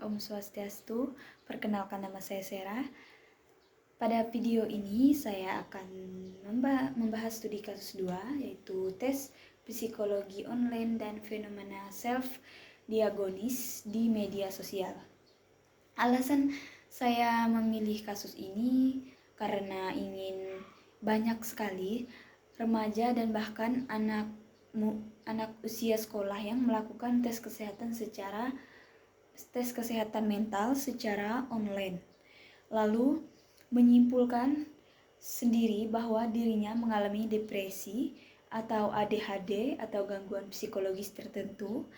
Om Swastiastu, perkenalkan nama saya Sera. Pada video ini saya akan membahas studi kasus 2, yaitu tes psikologi online dan fenomena self-diagonis di media sosial. Alasan saya memilih kasus ini karena ingin banyak sekali remaja dan bahkan anak usia sekolah yang melakukan tes kesehatan mental secara online, lalu menyimpulkan sendiri bahwa dirinya mengalami depresi atau ADHD atau gangguan psikologis tertentu.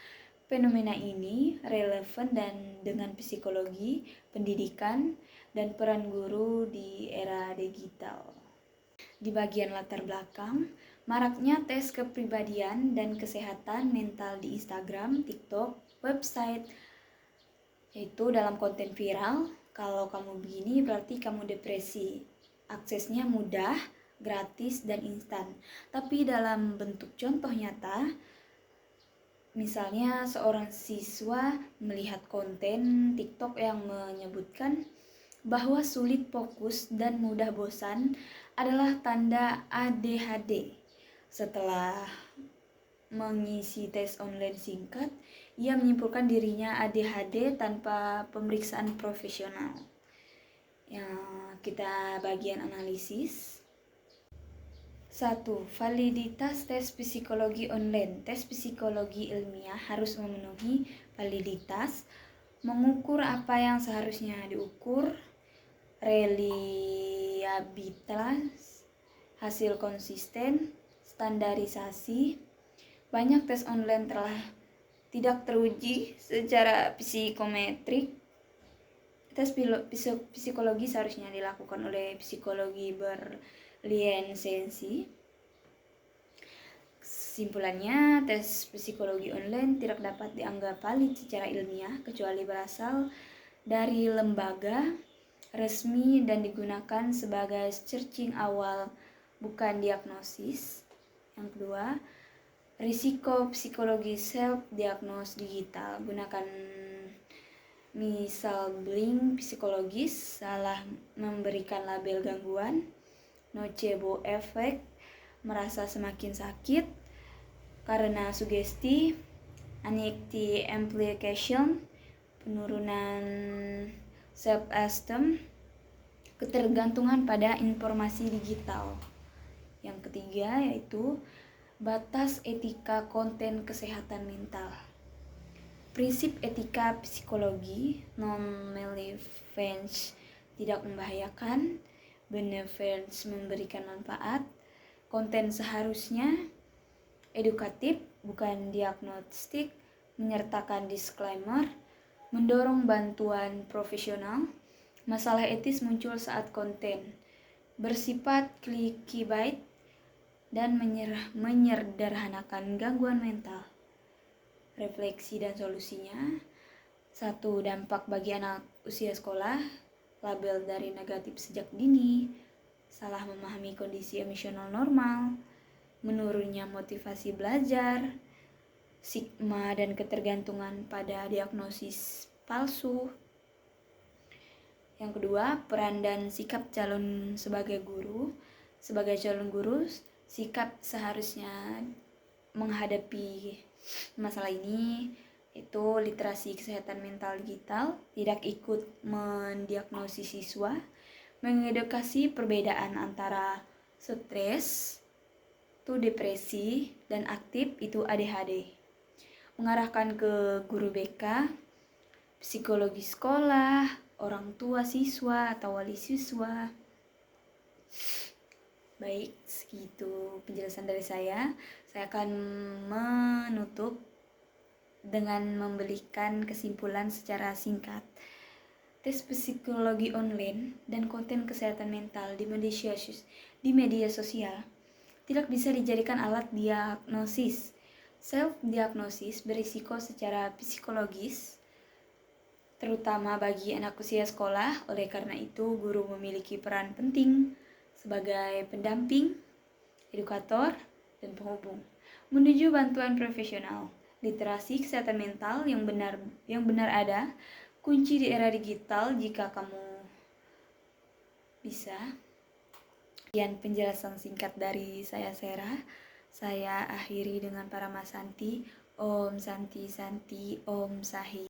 Fenomena ini relevan dengan psikologi, pendidikan, dan peran guru di era digital. Di bagian latar belakang, maraknya tes kepribadian dan kesehatan mental di Instagram, TikTok, website, yaitu dalam konten viral. Kalau kamu begini berarti kamu depresi. Aksesnya mudah, gratis, dan instan. Tapi dalam bentuk contoh nyata, misalnya seorang siswa melihat konten TikTok yang menyebutkan bahwa sulit fokus dan mudah bosan adalah tanda ADHD. Setelah mengisi tes online singkat, ia menyimpulkan dirinya ADHD tanpa pemeriksaan profesional. Kita bagian analisis. 1. Validitas tes psikologi online. Tes psikologi ilmiah harus memenuhi validitas, mengukur apa yang seharusnya diukur, reliabilitas, hasil konsisten, standarisasi. Banyak tes online telah tidak teruji secara psikometrik. Tes psikologi seharusnya dilakukan oleh psikologi berlisensi. Kesimpulannya, tes psikologi online tidak dapat dianggap valid secara ilmiah kecuali berasal dari lembaga resmi dan digunakan sebagai searching awal, bukan diagnosis. Yang kedua, risiko psikologi self-diagnose digital. Gunakan misal bling psikologis, salah memberikan label gangguan, nocebo efek, merasa semakin sakit karena sugesti, anxiety amplification, penurunan self-esteem, ketergantungan pada informasi digital. Yang ketiga yaitu batas etika konten kesehatan mental. Prinsip etika psikologi, non-malevolence, tidak membahayakan, benevolence, memberikan manfaat. Konten seharusnya edukatif, bukan diagnostik, menyertakan disclaimer, mendorong bantuan profesional. Masalah etis muncul saat konten bersifat clickbait dan menyederhanakan gangguan mental. Refleksi dan solusinya. 1. Dampak bagi anak usia sekolah. Label dari negatif sejak dini, salah memahami kondisi emosional normal, menurunnya motivasi belajar, stigma dan ketergantungan pada diagnosis palsu. Yang kedua, peran dan sikap calon sebagai guru. Sebagai calon guru, sikap seharusnya menghadapi masalah ini itu literasi kesehatan mental digital, tidak ikut mendiagnosis siswa, mengedukasi perbedaan antara stres itu depresi dan aktif itu ADHD, mengarahkan ke guru BK, psikologi sekolah, orang tua siswa atau wali siswa. Baik, segitu penjelasan dari saya. Saya akan menutup dengan memberikan kesimpulan secara singkat. Tes psikologi online dan konten kesehatan mental di media sosial tidak bisa dijadikan alat diagnosis. Self-diagnosis berisiko secara psikologis, terutama bagi anak usia sekolah. Oleh karena itu, guru memiliki peran penting sebagai pendamping, edukator, dan penghubung menuju bantuan profesional. Literasi kesehatan mental yang benar ada, kunci di era digital jika kamu bisa. Sekian penjelasan singkat dari saya, Sera. Saya akhiri dengan Paramasanti. Om Santi Santi, Om Sahi.